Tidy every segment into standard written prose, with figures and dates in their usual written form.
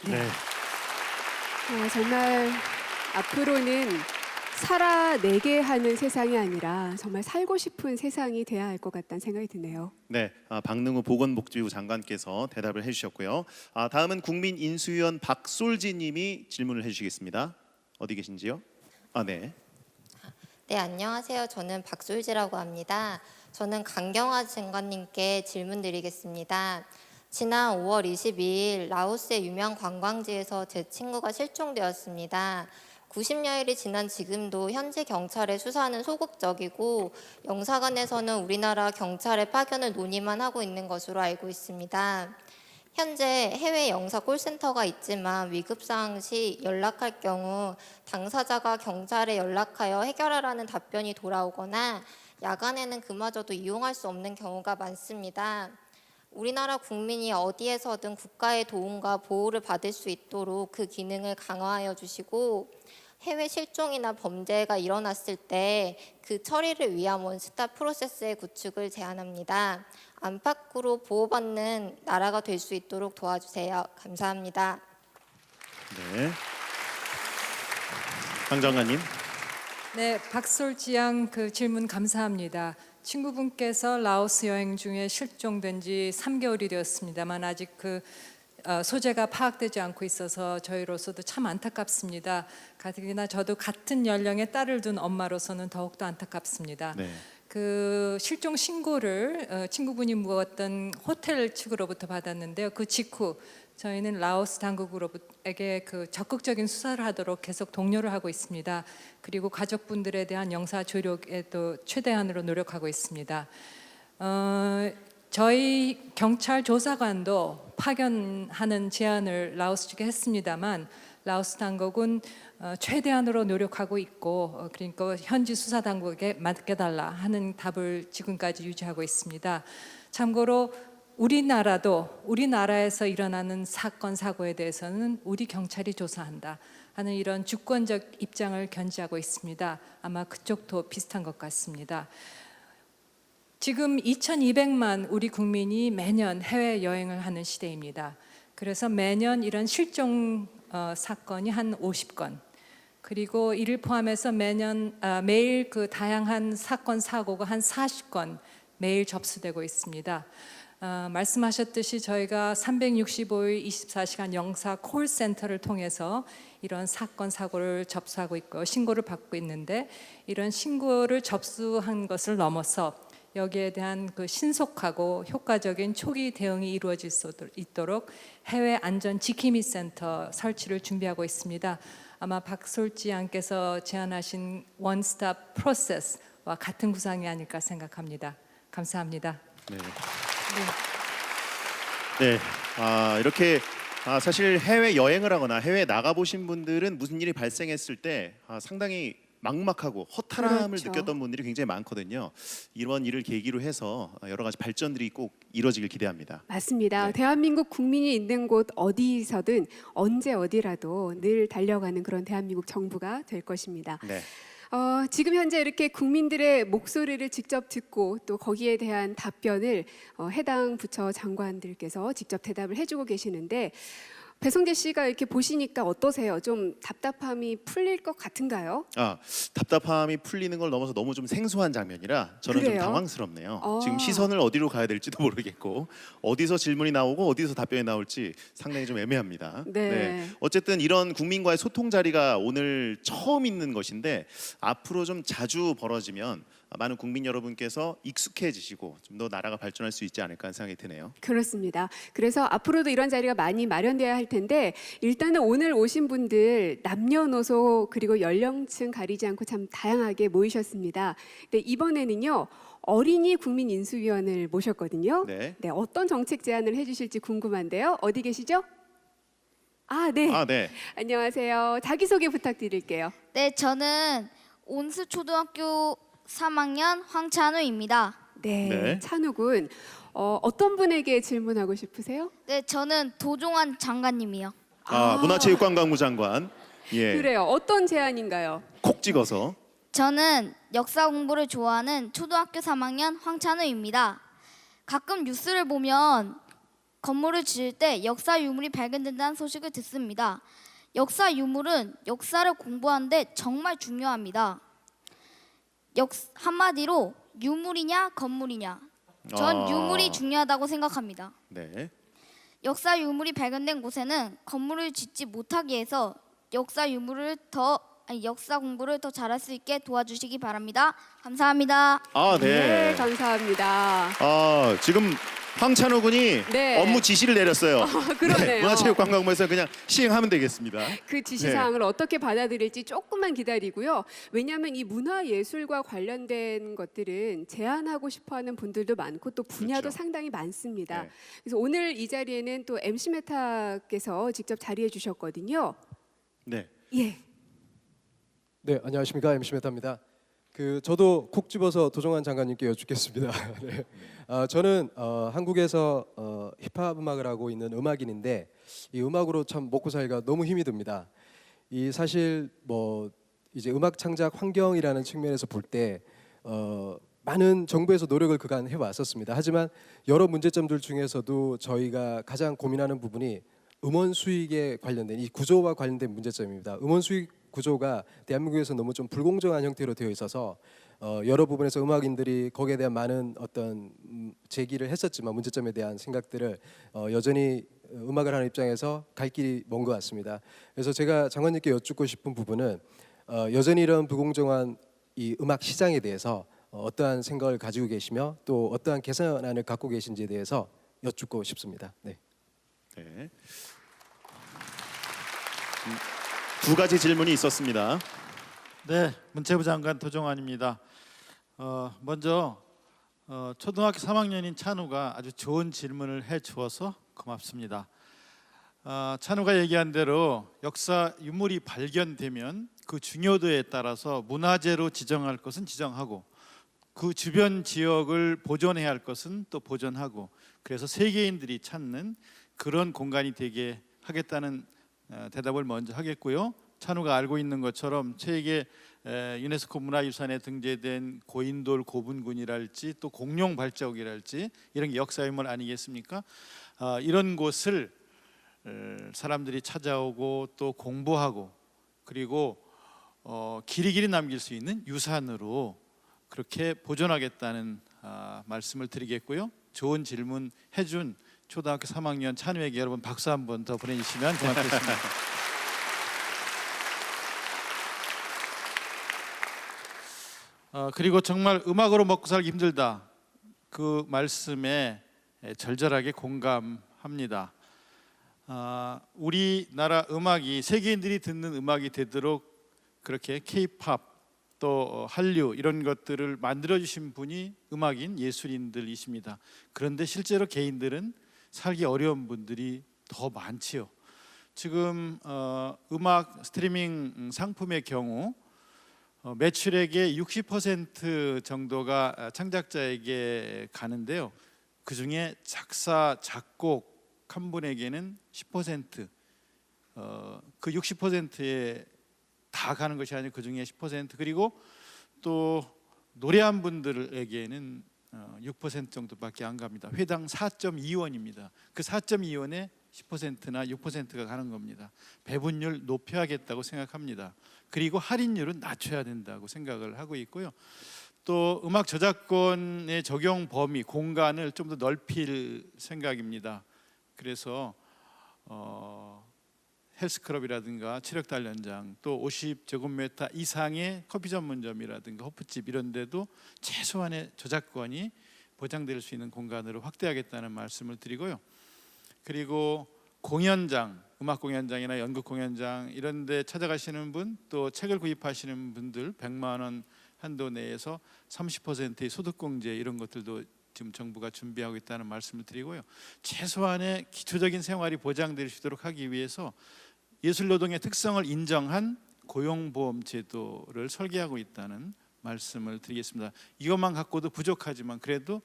네. 정말 앞으로는 살아내게 하는 세상이 아니라 정말 살고 싶은 세상이 돼야 할 것 같다는 생각이 드네요. 네, 박능우 보건복지부 장관께서 대답을 해주셨고요. 다음은 국민인수위원 박솔지님이 질문을 해주시겠습니다. 어디 계신지요? 네. 네, 안녕하세요. 저는 박솔지라고 합니다. 저는 강경화 장관님께 질문 드리겠습니다. 지난 5월 22일 라오스의 유명 관광지에서 제 친구가 실종되었습니다. 90여일이 지난 지금도 현지 경찰의 수사는 소극적이고 영사관에서는 우리나라 경찰의 파견을 논의만 하고 있는 것으로 알고 있습니다. 현재 해외 영사 콜센터가 있지만 위급사항 시 연락할 경우 당사자가 경찰에 연락하여 해결하라는 답변이 돌아오거나 야간에는 그마저도 이용할 수 없는 경우가 많습니다. 우리나라 국민이 어디에서든 국가의 도움과 보호를 받을 수 있도록 그 기능을 강화하여 주시고 해외 실종이나 범죄가 일어났을 때 그 처리를 위한 원스톱 프로세스의 구축을 제안합니다. 안팎으로 보호받는 나라가 될 수 있도록 도와주세요. 감사합니다. 네. 강 장관님. 네, 박솔지 양 그 질문 감사합니다. 친구분께서 라오스 여행 중에 실종된 지 3개월이 되었습니다만 아직 그 소재가 파악되지 않고 있어서 저희로서도 참 안타깝습니다. 가뜩이나 저도 같은 연령의 딸을 둔 엄마로서는 더욱더 안타깝습니다. 네. 그 실종 신고를 친구분이 묵었던 호텔 측으로부터 받았는데요. 그 직후 저희는 라오스 당국에게 그 적극적인 수사를 하도록 계속 독려를 하고 있습니다. 그리고 가족분들에 대한 영사 조력에도 최대한으로 노력하고 있습니다. 저희 경찰 조사관도 파견하는 제안을 라오스 측에 했습니다만 라오스 당국은 최대한으로 노력하고 있고 그러니까 현지 수사 당국에 맡겨달라 하는 답을 지금까지 유지하고 있습니다. 참고로 우리나라에서 일어나는 사건 사고에 대해서는 우리 경찰이 조사한다 하는 이런 주권적 입장을 견지하고 있습니다. 아마 그쪽도 비슷한 것 같습니다. 지금 2,200만 우리 국민이 매년 해외 여행을 하는 시대입니다. 그래서 매년 이런 실종 사건이 한 50건, 그리고 이를 포함해서 매일 그 다양한 사건 사고가 한 40건 매일 접수되고 있습니다. 말씀하셨듯이 저희가 365일 24시간 영사 콜센터를 통해서 이런 사건 사고를 접수하고 있고 신고를 받고 있는데 이런 신고를 접수한 것을 넘어서 여기에 대한 그 신속하고 효과적인 초기 대응이 이루어질 수 있도록 해외 안전 지킴이 센터 설치를 준비하고 있습니다. 아마 박솔지 양께서 제안하신 원스톱 프로세스와 같은 구상이 아닐까 생각합니다. 감사합니다. 네. 네. 이렇게 사실 해외 여행을 하거나 해외 나가 보신 분들은 무슨 일이 발생했을 때 상당히 막막하고 허탈함을 그렇죠. 느꼈던 분들이 굉장히 많거든요. 이런 일을 계기로 해서 여러 가지 발전들이 꼭 이루어지길 기대합니다. 맞습니다. 네. 대한민국 국민이 있는 곳 어디서든 언제 어디라도 늘 달려가는 그런 대한민국 정부가 될 것입니다. 네. 지금 현재 이렇게 국민들의 목소리를 직접 듣고 또 거기에 대한 답변을 해당 부처 장관들께서 직접 대답을 해주고 계시는데 배성재 씨가 이렇게 보시니까 어떠세요? 좀 답답함이 풀릴 것 같은가요? 답답함이 풀리는 걸 넘어서 너무 좀 생소한 장면이라 저는 그래요? 좀 당황스럽네요. 아. 지금 시선을 어디로 가야 될지도 모르겠고 어디서 질문이 나오고 어디서 답변이 나올지 상당히 좀 애매합니다. 네. 어쨌든 이런 국민과의 소통 자리가 오늘 처음 있는 것인데 앞으로 좀 자주 벌어지면 많은 국민 여러분께서 익숙해지시고 좀 더 나라가 발전할 수 있지 않을까 하는 생각이 드네요. 그렇습니다. 그래서 앞으로도 이런 자리가 많이 마련돼야 할 텐데 일단은 오늘 오신 분들 남녀노소 그리고 연령층 가리지 않고 참 다양하게 모이셨습니다. 근데 이번에는요 어린이 국민인수위원을 모셨거든요. 네. 네, 어떤 정책 제안을 해주실지 궁금한데요. 어디 계시죠? 네. 네. 안녕하세요. 자기소개 부탁드릴게요. 네, 저는 온스초등학교 3학년 황찬우입니다. 네, 네. 찬우 군. 어떤 분에게 질문하고 싶으세요? 네, 저는 도종환 장관님이요. 문화체육관광부 장관. 예. 그래요. 어떤 제안인가요? 콕 찍어서. 저는 역사 공부를 좋아하는 초등학교 3학년 황찬우입니다. 가끔 뉴스를 보면 건물을 지을 때 역사 유물이 발견된다는 소식을 듣습니다. 역사 유물은 역사를 공부하는데 정말 중요합니다. 한마디로 유물이냐 건물이냐. 전 유물이 중요하다고 생각합니다. 네. 역사 유물이 발견된 곳에는 건물을 짓지 못하게 해서 역사 공부를 더 잘할 수 있게 도와주시기 바랍니다. 감사합니다. 아, 네, 네. 감사합니다. 지금 황찬호 군이 네. 업무 지시를 내렸어요. 그러네요. 문화체육관광부에서 그냥 시행하면 되겠습니다. 그 지시사항을 어떻게 받아들일지 조금만 기다리고요. 왜냐하면 이 문화예술과 관련된 것들은 제안하고 싶어하는 분들도 많고 또 분야도 그렇죠. 상당히 많습니다. 네. 그래서 오늘 이 자리에는 또 MC 메타께서 직접 자리해 주셨거든요. 네. 예. 네, 안녕하십니까, MC 메타입니다. 저도 콕 집어서 도종환 장관님께 여쭙겠습니다. 네. 저는 한국에서 힙합 음악을 하고 있는 음악인인데 이 음악으로 참 먹고 살기가 너무 힘이 듭니다. 이 사실 뭐 이제 음악 창작 환경이라는 측면에서 볼 때 많은 정부에서 노력을 그간 해왔었습니다. 하지만 여러 문제점들 중에서도 저희가 가장 고민하는 부분이 음원 수익에 관련된 이 구조와 관련된 문제점입니다. 음원 수익 구조가 대한민국에서 너무 좀 불공정한 형태로 되어 있어서 여러 부분에서 음악인들이 거기에 대한 많은 어떤 제기를 했었지만 문제점에 대한 생각들을 여전히 음악을 하는 입장에서 갈 길이 먼 것 같습니다. 그래서 제가 장관님께 여쭙고 싶은 부분은 여전히 이런 불공정한 이 음악 시장에 대해서 어떠한 생각을 가지고 계시며 또 어떠한 개선안을 갖고 계신지에 대해서 여쭙고 싶습니다. 네. 네. 두 가지 질문이 있었습니다. 네, 문체부 장관 도종환입니다. 먼저 초등학교 3학년인 찬우가 아주 좋은 질문을 해주어서 고맙습니다. 찬우가 얘기한 대로 역사 유물이 발견되면 그 중요도에 따라서 문화재로 지정할 것은 지정하고 그 주변 지역을 보존해야 할 것은 또 보존하고 그래서 세계인들이 찾는 그런 공간이 되게 하겠다는 대답을 먼저 하겠고요. 찬우가 알고 있는 것처럼 세계 유네스코 문화유산에 등재된 고인돌 고분군이랄지 또 공룡 발자국이랄지 이런 게 역사유물 아니겠습니까? 이런 곳을 사람들이 찾아오고 또 공부하고 그리고 길이길이 남길 수 있는 유산으로 그렇게 보존하겠다는 말씀을 드리겠고요. 좋은 질문 해준 초등학교 3학년 찬우에게 여러분 박수 한 번 더 보내주시면 고맙겠습니다. 그리고 정말 음악으로 먹고 살기 힘들다 그 말씀에 절절하게 공감합니다. 우리나라 음악이 세계인들이 듣는 음악이 되도록 그렇게 K-팝 또 한류 이런 것들을 만들어 주신 분이 음악인 예술인들이십니다. 그런데 실제로 개인들은 살기 어려운 분들이 더 많지요. 지금 음악 스트리밍 상품의 경우 매출액의 60% 정도가 창작자에게 가는데요. 그 중에 작사, 작곡 한 분에게는 10%, 그 60%에 다 가는 것이 아니고 그 중에 10% 그리고 또 노래한 분들에게는 6% 정도밖에 안 갑니다. 회당 4.2원입니다. 그 4.2원에 10%나 6%가 가는 겁니다. 배분율 높여야겠다고 생각합니다. 그리고 할인율은 낮춰야 된다고 생각을 하고 있고요. 또 음악 저작권의 적용 범위, 공간을 좀 더 넓힐 생각입니다. 그래서 헬스클럽이라든가 체력단련장 또 50제곱미터 이상의 커피 전문점이라든가 호프집 이런 데도 최소한의 저작권이 보장될 수 있는 공간으로 확대하겠다는 말씀을 드리고요. 그리고 공연장, 음악 공연장이나 연극 공연장 이런 데 찾아가시는 분 또 책을 구입하시는 분들 100만 원 한도 내에서 30%의 소득공제 이런 것들도 지금 정부가 준비하고 있다는 말씀을 드리고요. 최소한의 기초적인 생활이 보장될 수 있도록 하기 위해서 예술노동의 특성을 인정한 고용보험 제도를 설계하고 있다는 말씀을 드리겠습니다. 이것만 갖고도 부족하지만 그래도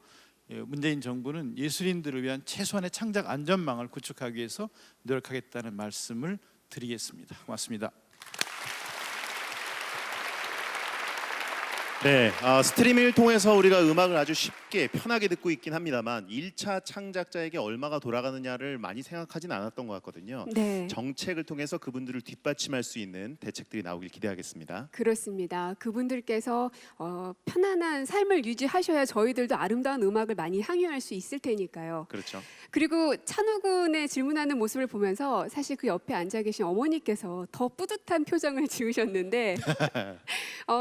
문재인 정부는 예술인들을 위한 최소한의 창작 안전망을 구축하기 위해서 노력하겠다는 말씀을 드리겠습니다. 고맙습니다. 네, 스트리밍을 통해서 우리가 음악을 아주 쉽게 편하게 듣고 있긴 합니다만 1차 창작자에게 얼마가 돌아가느냐를 많이 생각하진 않았던 것 같거든요. 네. 정책을 통해서 그분들을 뒷받침할 수 있는 대책들이 나오길 기대하겠습니다. 그렇습니다. 그분들께서 편안한 삶을 유지하셔야 저희들도 아름다운 음악을 많이 향유할 수 있을 테니까요. 그렇죠. 그리고 찬우 군의 질문하는 모습을 보면서 사실 그 옆에 앉아 계신 어머니께서 더 뿌듯한 표정을 지으셨는데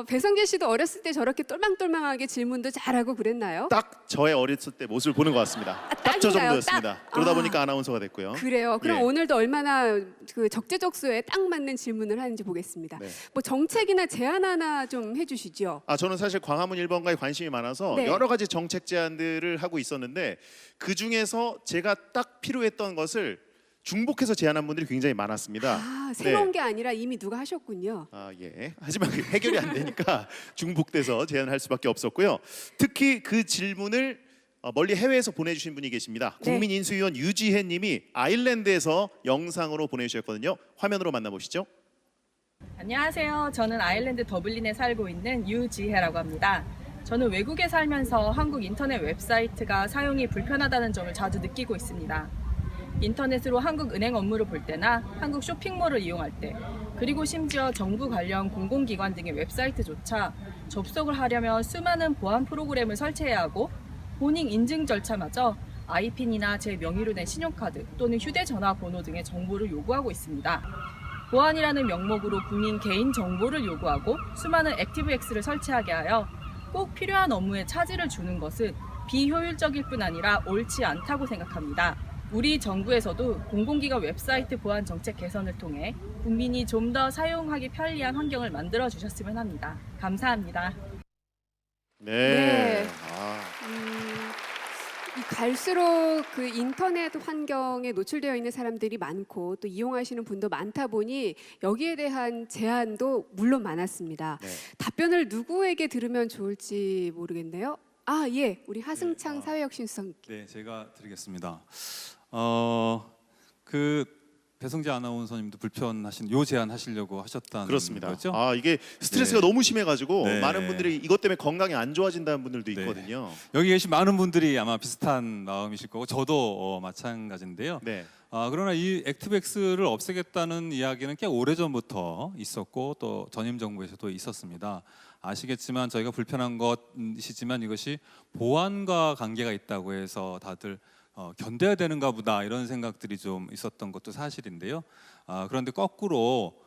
배성재 씨도 어렸을 때 저렇게 똘망똘망하게 질문도 잘하고 그랬나요? 딱 저의 어렸을 때 모습을 보는 것 같습니다. 딱 저 딱인가요? 정도였습니다. 딱? 그러다 아. 보니까 아나운서가 됐고요. 그래요. 그럼 예. 오늘도 얼마나 그 적재적소에 딱 맞는 질문을 하는지 보겠습니다. 네. 뭐 정책이나 제안 하나 좀 해주시죠. 저는 사실 광화문 1번가에 관심이 많아서 네. 여러 가지 정책 제안들을 하고 있었는데 그 중에서 제가 딱 필요했던 것을 중복해서 제안한 분들이 굉장히 많았습니다. 새로운 네. 게 아니라 이미 누가 하셨군요. 예. 하지만 그게 해결이 안 되니까 중복돼서 제안할 수밖에 없었고요. 특히 그 질문을 멀리 해외에서 보내주신 분이 계십니다. 네. 국민인수위원 유지혜님이 아일랜드에서 영상으로 보내주셨거든요. 화면으로 만나보시죠. 안녕하세요. 저는 아일랜드 더블린에 살고 있는 유지혜라고 합니다. 저는 외국에 살면서 한국 인터넷 웹사이트가 사용이 불편하다는 점을 자주 느끼고 있습니다. 인터넷으로 한국 은행 업무를 볼 때나 한국 쇼핑몰을 이용할 때, 그리고 심지어 정부 관련 공공기관 등의 웹사이트조차 접속을 하려면 수많은 보안 프로그램을 설치해야 하고 본인 인증 절차마저 아이핀이나 제 명의로 낸 신용카드 또는 휴대전화 번호 등의 정보를 요구하고 있습니다. 보안이라는 명목으로 국민 개인 정보를 요구하고 수많은 액티브엑스를 설치하게 하여 꼭 필요한 업무에 차질을 주는 것은 비효율적일 뿐 아니라 옳지 않다고 생각합니다. 우리 정부에서도 공공기관 웹사이트 보안 정책 개선을 통해 국민이 좀 더 사용하기 편리한 환경을 만들어 주셨으면 합니다. 감사합니다. 네. 이 갈수록 그 인터넷 환경에 노출되어 있는 사람들이 많고 또 이용하시는 분도 많다 보니 여기에 대한 제안도 물론 많았습니다. 네. 답변을 누구에게 들으면 좋을지 모르겠네요. 예, 우리 하승창 사회혁신수석. 네, 제가 드리겠습니다. 배성재 아나운서님도 불편하신 요 제안 하시려고 하셨다는 그렇습니다. 거죠? 이게 스트레스가 네. 너무 심해가지고 네. 많은 분들이 이것 때문에 건강이 안 좋아진다는 분들도 네. 있거든요. 여기 계신 많은 분들이 아마 비슷한 마음이실 거고 저도 마찬가지인데요. 네. 그러나 이 액티브엑스를 없애겠다는 이야기는 꽤 오래전부터 있었고 또 전임 정부에서도 있었습니다. 아시겠지만 저희가 불편한 것이지만 이것이 보안과 관계가 있다고 해서 다들 견뎌야 되는가 보다 이런 생각들이 좀 있었던 것도 사실인데요. 그런데 거꾸로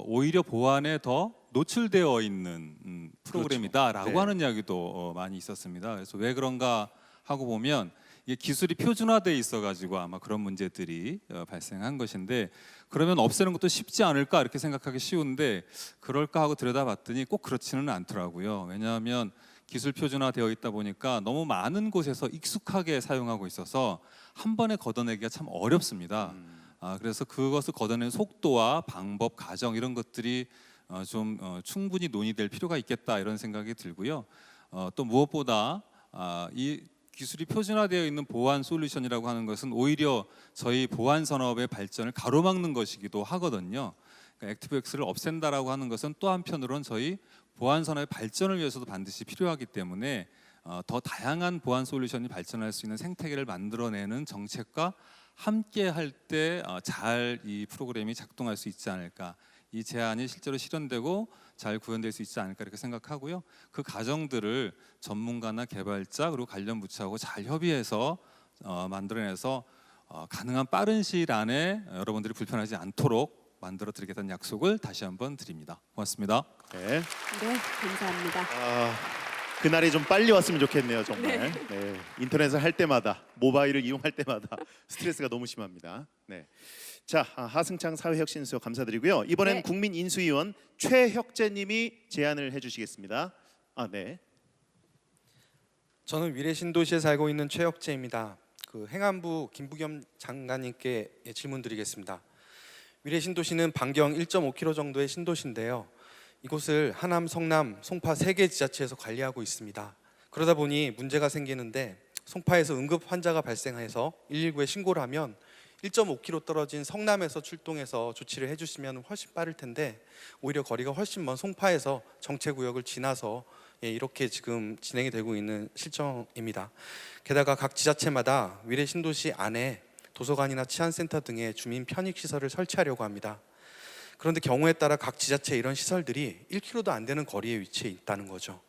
오히려 보안에 더 노출되어 있는 프로그램이다라고 그렇죠. 네. 하는 이야기도 많이 있었습니다. 그래서 왜 그런가 하고 보면 이게 기술이 표준화돼 있어가지고 아마 그런 문제들이 발생한 것인데 그러면 없애는 것도 쉽지 않을까 이렇게 생각하기 쉬운데 그럴까 하고 들여다봤더니 꼭 그렇지는 않더라고요. 왜냐하면 기술 표준화되어 있다 보니까 너무 많은 곳에서 익숙하게 사용하고 있어서 한 번에 걷어내기가 참 어렵습니다. 그래서 그것을 걷어내는 속도와 방법, 과정 이런 것들이 좀 충분히 논의될 필요가 있겠다 이런 생각이 들고요. 또 무엇보다 이 기술이 표준화되어 있는 보안 솔루션이라고 하는 것은 오히려 저희 보안 산업의 발전을 가로막는 것이기도 하거든요. 그러니까 액티브엑스를 없앤다라고 하는 것은 또 한편으로는 저희 보안 산업의 발전을 위해서도 반드시 필요하기 때문에 더 다양한 보안 솔루션이 발전할 수 있는 생태계를 만들어내는 정책과 함께 할 때 잘 이 프로그램이 작동할 수 있지 않을까. 이 제안이 실제로 실현되고 잘 구현될 수 있지 않을까 이렇게 생각하고요. 그 과정들을 전문가나 개발자 그리고 관련 부처하고 잘 협의해서 만들어내서 가능한 빠른 시일 안에 여러분들이 불편하지 않도록 만들어 드리겠다는 약속을 다시 한번 드립니다. 고맙습니다. 네. 네, 감사합니다. 그날이 좀 빨리 왔으면 좋겠네요, 정말. 네. 인터넷을 할 때마다, 모바일을 이용할 때마다 스트레스가 너무 심합니다. 네. 자, 하승창 사회혁신수석 감사드리고요. 이번엔 네. 국민인수위원 최혁재님이 제안을 해주시겠습니다. 네. 저는 위례신도시에 살고 있는 최혁재입니다. 행안부 김부겸 장관님께 질문드리겠습니다. 위례신도시는 반경 1.5km 정도의 신도시인데요. 이곳을 하남, 성남, 송파 3개 지자체에서 관리하고 있습니다. 그러다 보니 문제가 생기는데 송파에서 응급 환자가 발생해서 119에 신고를 하면 1.5km 떨어진 성남에서 출동해서 조치를 해주시면 훨씬 빠를 텐데 오히려 거리가 훨씬 먼 송파에서 정체구역을 지나서 이렇게 지금 진행이 되고 있는 실정입니다. 게다가 각 지자체마다 위례 신도시 안에 도서관이나 치안센터 등의 주민 편익 시설을 설치하려고 합니다. 그런데 경우에 따라 각 지자체 이런 시설들이 1km도 안 되는 거리에 위치해 있다는 거죠.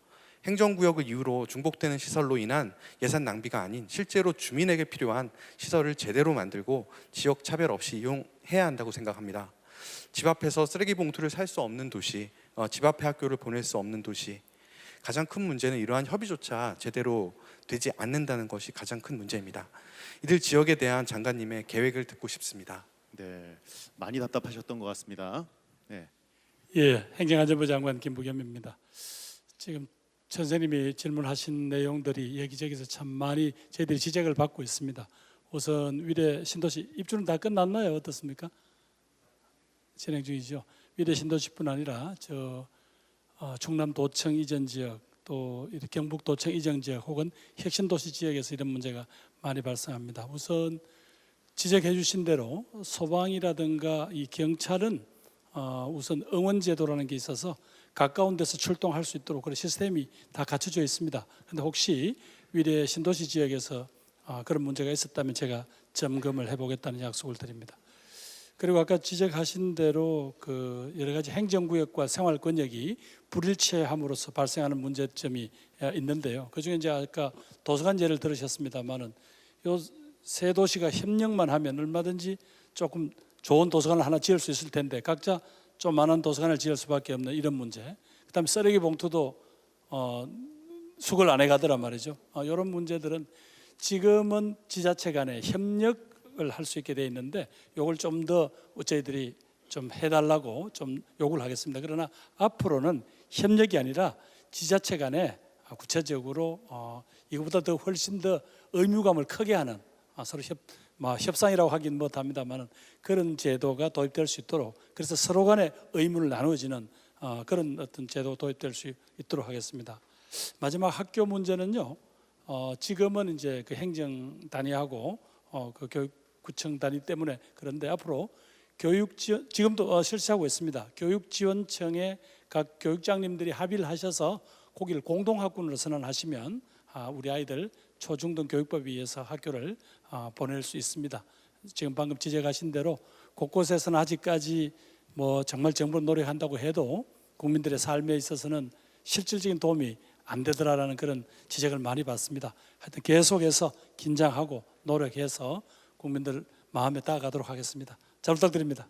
행정구역을 이유로 중복되는 시설로 인한 예산 낭비가 아닌 실제로 주민에게 필요한 시설을 제대로 만들고 지역 차별 없이 이용해야 한다고 생각합니다. 집 앞에서 쓰레기 봉투를 살 수 없는 도시, 집 앞에 학교를 보낼 수 없는 도시, 가장 큰 문제는 이러한 협의조차 제대로 되지 않는다는 것이 가장 큰 문제입니다. 이들 지역에 대한 장관님의 계획을 듣고 싶습니다. 네, 많이 답답하셨던 것 같습니다. 네. 예, 행정안전부 장관 김부겸입니다. 지금 선생님이 질문하신 내용들이 여기저기서 참 많이 저희들이 지적을 받고 있습니다. 우선 위례 신도시 입주는 다 끝났나요? 어떻습니까? 진행 중이죠. 위례 신도시뿐 아니라 충남도청 이전 지역, 또 경북도청 이전 지역 혹은 혁신도시 지역에서 이런 문제가 많이 발생합니다. 우선 지적해 주신 대로 소방이라든가 이 경찰은 우선 응원제도라는 게 있어서 가까운 데서 출동할 수 있도록 그런 시스템이 다 갖춰져 있습니다. 그런데 혹시 위례 신도시 지역에서 그런 문제가 있었다면 제가 점검을 해보겠다는 약속을 드립니다. 그리고 아까 지적하신 대로 그 여러 가지 행정구역과 생활권역이 불일치함으로써 발생하는 문제점이 있는데요. 그중에 이제 아까 도서관 예를 들으셨습니다만은 요 세 도시가 협력만 하면 얼마든지 조금 좋은 도서관을 하나 지을 수 있을 텐데 각자 조그마한 도서관을 지을 수밖에 없는 이런 문제. 그다음에 쓰레기 봉투도 수거를 안 해가더란 말이죠. 이런 문제들은 지금은 지자체 간에 협력을 할 수 있게 돼 있는데 이걸 좀 더 저희들이 좀 해달라고 좀 요구를 하겠습니다. 그러나 앞으로는 협력이 아니라 지자체 간에 구체적으로 이거보다 더 훨씬 더 의무감을 크게 하는 서로 협상이라고 하긴 못합니다만 그런 제도가 도입될 수 있도록 그래서 서로 간에 의무를 나누어지는 그런 어떤 제도가 도입될 수 있도록 하겠습니다. 마지막 학교 문제는요. 지금은 이제 그 행정 단위하고 그 교육구청 단위 때문에 그런데 앞으로 교육 지원 지금도 실시하고 있습니다. 교육지원청에 각 교육장님들이 합의를 하셔서 거기를 공동학군으로 선언하시면 우리 아이들 초중등 교육법에 의해서 학교를 보낼 수 있습니다. 지금 방금 지적하신 대로 곳곳에서는 아직까지 뭐 정말 정부로 노력한다고 해도 국민들의 삶에 있어서는 실질적인 도움이 안 되더라라는 그런 지적을 많이 받습니다. 하여튼 계속해서 긴장하고 노력해서 국민들 마음에 다가가도록 하겠습니다. 잘 부탁드립니다.